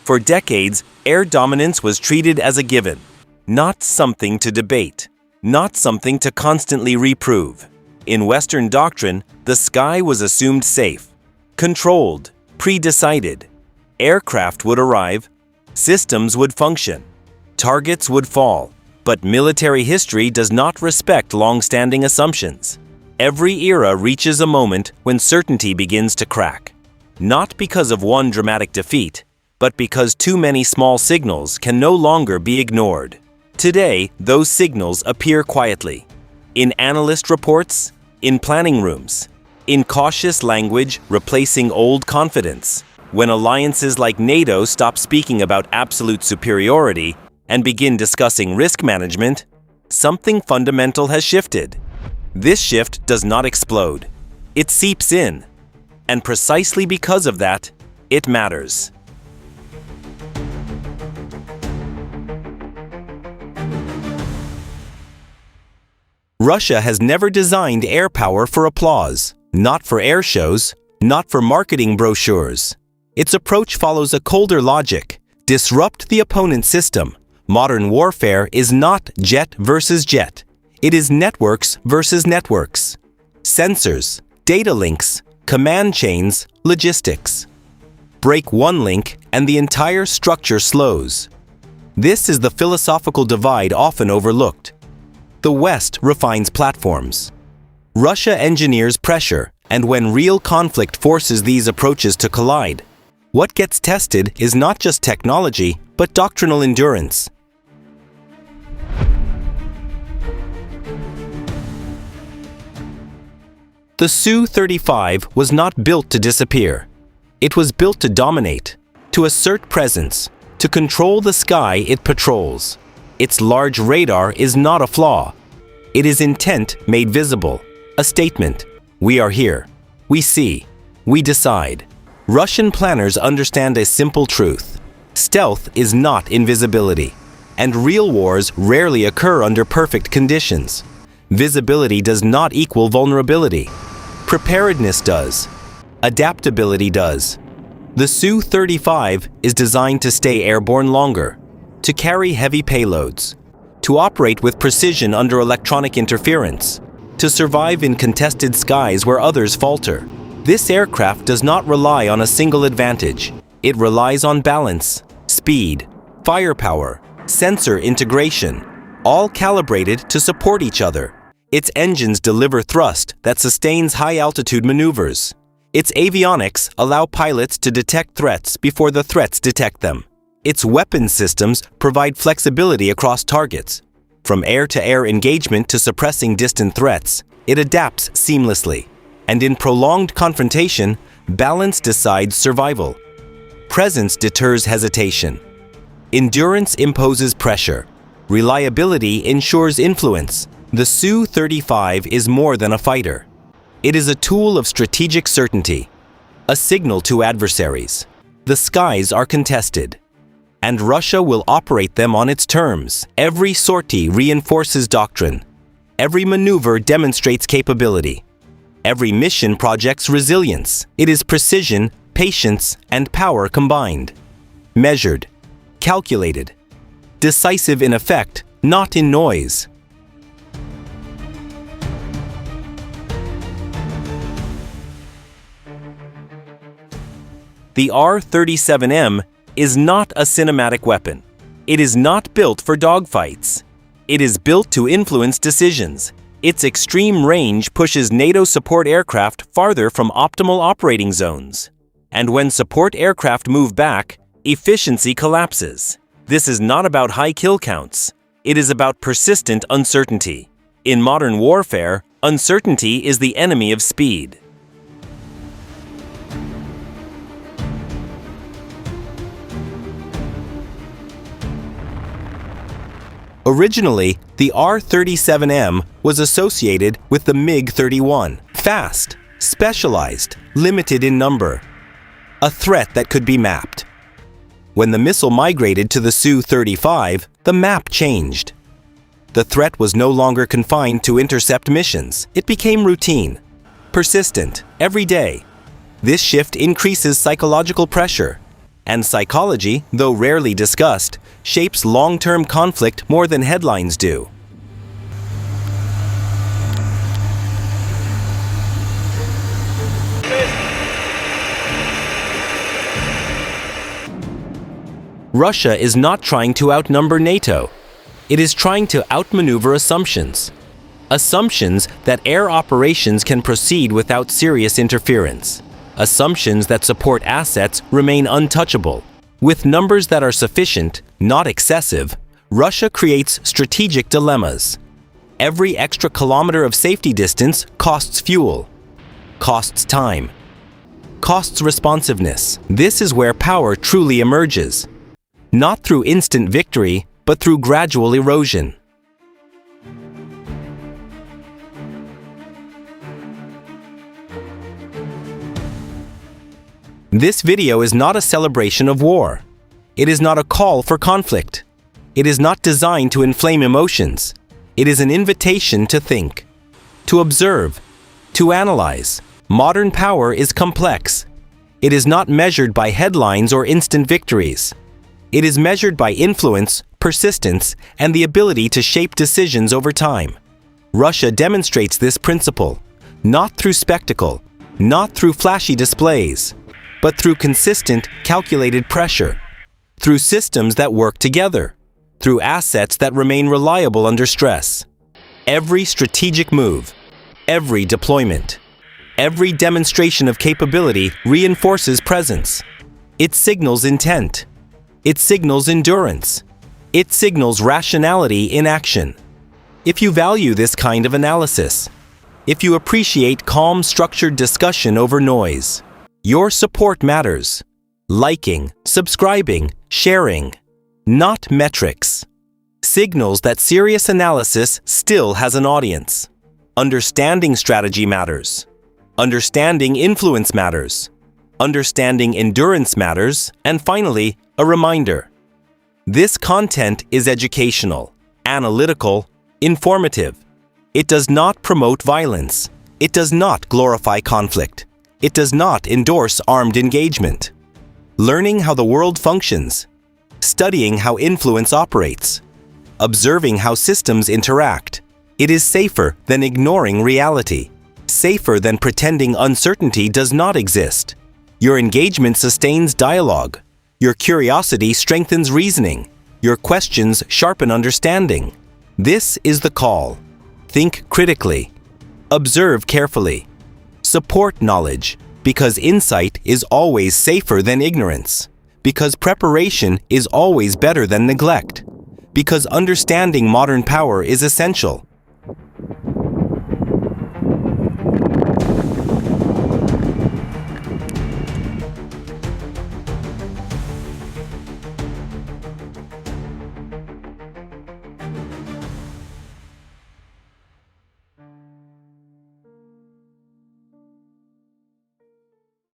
For decades, air dominance was treated as a given, not something to debate, not something to constantly reprove. In Western doctrine, the sky was assumed safe, controlled, pre-decided. Aircraft would arrive, systems would function, targets would fall. But military history does not respect long-standing assumptions. Every era reaches a moment when certainty begins to crack. Not because of one dramatic defeat, but because too many small signals can no longer be ignored. Today, those signals appear quietly. In analyst reports, in planning rooms, in cautious language replacing old confidence. When alliances like NATO stop speaking about absolute superiority and begin discussing risk management, something fundamental has shifted. This shift does not explode. It seeps in. And precisely because of that, it matters. Russia has never designed air power for applause, not for air shows, not for marketing brochures. Its approach follows a colder logic: disrupt the opponent's system. Modern warfare is not jet versus jet. It is networks versus networks. Sensors, data links, command chains, logistics. Break one link and the entire structure slows. This is the philosophical divide often overlooked. The West refines platforms. Russia engineers pressure, and when real conflict forces these approaches to collide, what gets tested is not just technology, but doctrinal endurance. The Su-35 was not built to disappear. It was built to dominate, to assert presence, to control the sky it patrols. Its large radar is not a flaw. It is intent made visible, a statement. We are here. We see. We decide. Russian planners understand a simple truth. Stealth is not invisibility, and real wars rarely occur under perfect conditions. Visibility does not equal vulnerability. Preparedness does. Adaptability does. The Su-35 is designed to stay airborne longer, to carry heavy payloads, to operate with precision under electronic interference, to survive in contested skies where others falter. This aircraft does not rely on a single advantage. It relies on balance, speed, firepower, sensor integration, all calibrated to support each other. Its engines deliver thrust that sustains high-altitude maneuvers. Its avionics allow pilots to detect threats before the threats detect them. Its weapons systems provide flexibility across targets. From air-to-air engagement to suppressing distant threats, it adapts seamlessly. And in prolonged confrontation, balance decides survival. Presence deters hesitation. Endurance imposes pressure. Reliability ensures influence. The Su-35 is more than a fighter. It is a tool of strategic certainty, a signal to adversaries. The skies are contested, and Russia will operate them on its terms. Every sortie reinforces doctrine. Every maneuver demonstrates capability. Every mission projects resilience. It is precision, patience, and power combined. Measured, calculated, decisive in effect, not in noise. The R-37M is not a cinematic weapon. It is not built for dogfights. It is built to influence decisions. Its extreme range pushes NATO support aircraft farther from optimal operating zones. And when support aircraft move back, efficiency collapses. This is not about high kill counts. It is about persistent uncertainty. In modern warfare, uncertainty is the enemy of speed. Originally, the R-37M was associated with the MiG-31. Fast, specialized, limited in number. A threat that could be mapped. When the missile migrated to the Su-35, the map changed. The threat was no longer confined to intercept missions. It became routine, persistent, every day. This shift increases psychological pressure. And psychology, though rarely discussed, shapes long-term conflict more than headlines do. Russia is not trying to outnumber NATO. It is trying to outmaneuver assumptions. Assumptions that air operations can proceed without serious interference. Assumptions that support assets remain untouchable. With numbers that are sufficient, not excessive, Russia creates strategic dilemmas. Every extra kilometer of safety distance costs fuel, costs time, costs responsiveness. This is where power truly emerges. Not through instant victory, but through gradual erosion. This video is not a celebration of war. It is not a call for conflict. It is not designed to inflame emotions. It is an invitation to think, to observe, to analyze. Modern power is complex. It is not measured by headlines or instant victories. It is measured by influence, persistence, and the ability to shape decisions over time. Russia demonstrates this principle, not through spectacle, not through flashy displays, but through consistent, calculated pressure, through systems that work together, through assets that remain reliable under stress. Every strategic move, every deployment, every demonstration of capability reinforces presence. It signals intent. It signals endurance. It signals rationality in action. If you value this kind of analysis, if you appreciate calm, structured discussion over noise, your support matters. Liking, subscribing, sharing, not metrics. Signals that serious analysis still has an audience. Understanding strategy matters. Understanding influence matters. Understanding endurance matters. And finally, a reminder. This content is educational, analytical, informative. It does not promote violence. It does not glorify conflict. It does not endorse armed engagement. Learning how the world functions, studying how influence operates, observing how systems interact. It is safer than ignoring reality, safer than pretending uncertainty does not exist. Your engagement sustains dialogue. Your curiosity strengthens reasoning. Your questions sharpen understanding. This is the call. Think critically. Observe carefully. Support knowledge, because insight is always safer than ignorance. Because preparation is always better than neglect. Because understanding modern power is essential.